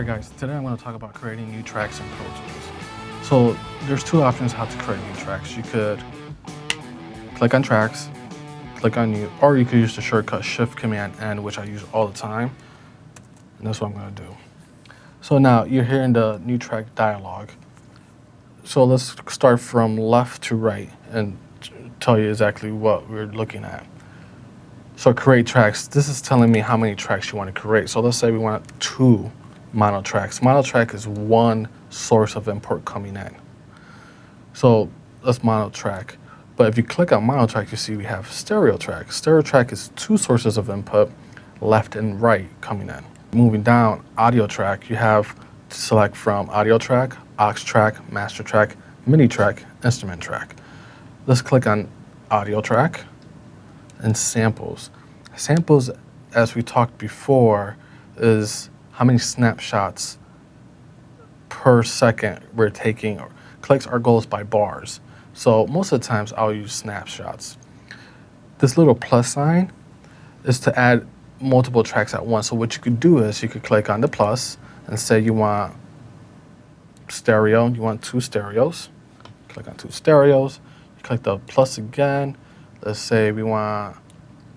Alright guys, today I'm going to talk about creating new tracks in Pro Tools. So there's two options how to create new tracks. You could click on tracks, click on new, or you could use the shortcut Shift Command N, which I use all the time. And that's what I'm going to do. So now you're here in the new track dialog. So let's start from left to right and tell you exactly what we're looking at. So create tracks, this is telling me how many tracks you want to create. So let's say we want 2 mono tracks. Mono track is one source of input coming in. So that's mono track. But if you click on mono track, you see we have stereo track. Stereo track is 2 sources of input, left and right coming in. Moving down, audio track, you have to select from audio track, aux track, master track, MIDI track, instrument track. Let's click on audio track and samples. Samples, as we talked before, is how many snapshots per second we're taking. Clicks are goes by bars. So most of the times I'll use snapshots. This little plus sign is to add multiple tracks at once. So what you could do is you could click on the plus and say you want stereo, you want 2 stereos. Click on 2 stereos. You click the plus again. Let's say we want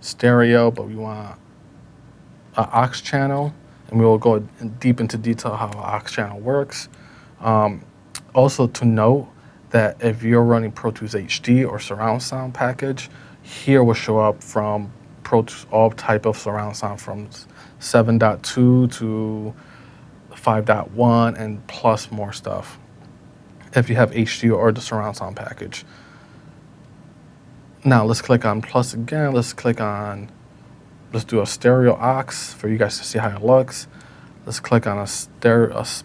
stereo, but we want an aux channel, and we will go deep into detail how an aux channel works. Also to note that if you're running Pro Tools HD or surround sound package, here will show up from Pro Tools, all type of surround sound from 7.2 to 5.1 and plus more stuff if you have HD or the surround sound package. Now let's click on plus again. Let's do a stereo aux for you guys to see how it looks. Let's click on a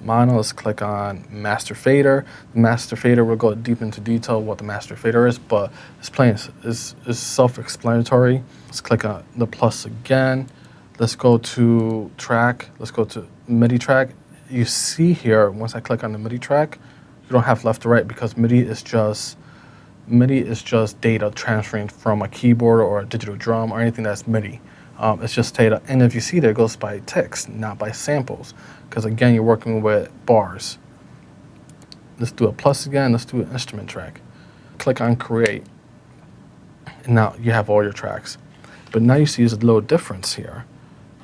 mono. Let's click on master fader. The master fader will go deep into detail what the master fader is, but it's plain is self-explanatory. Let's click on the plus again. Let's go to track. Let's go to MIDI track. You see here, once I click on the MIDI track, you don't have left to right because MIDI is just data transferring from a keyboard or a digital drum or anything that's MIDI. It's just data, and if you see there, it goes by text, not by samples, because again, you're working with bars. Let's do a plus again. Let's do an instrument track. Click on create, and now you have all your tracks. But now you see there's a little difference here.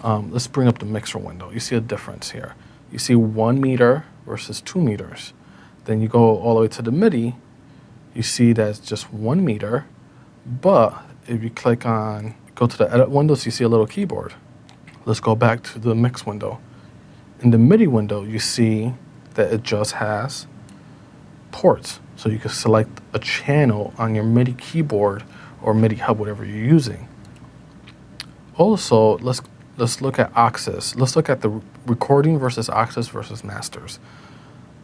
Let's bring up the mixer window. You see a difference here. You see 1 meter versus 2 meters. Then you go all the way to the MIDI. You see that's just 1 meter, but if you go to the edit windows, you see a little keyboard. Let's go back to the mix window. In the MIDI window, you see that it just has ports. So you can select a channel on your MIDI keyboard or MIDI hub, whatever you're using. Also, let's look at aux. Let's look at the recording versus aux versus masters.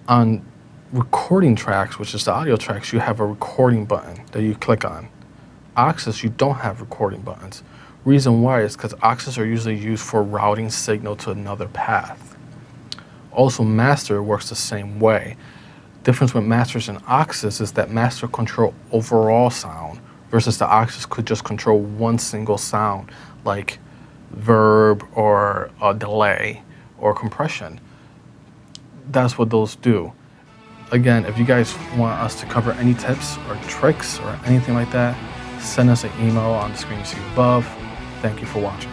On recording tracks, which is the audio tracks, you have a recording button that you click on. Aux, you don't have recording buttons. Reason why is because aux are usually used for routing signal to another path. Also, master works the same way. Difference with masters and aux is that master control overall sound versus the aux could just control one single sound like verb or a delay or compression. That's what those do. Again, if you guys want us to cover any tips or tricks or anything like that, send us an email on the screen you see above. Thank you for watching.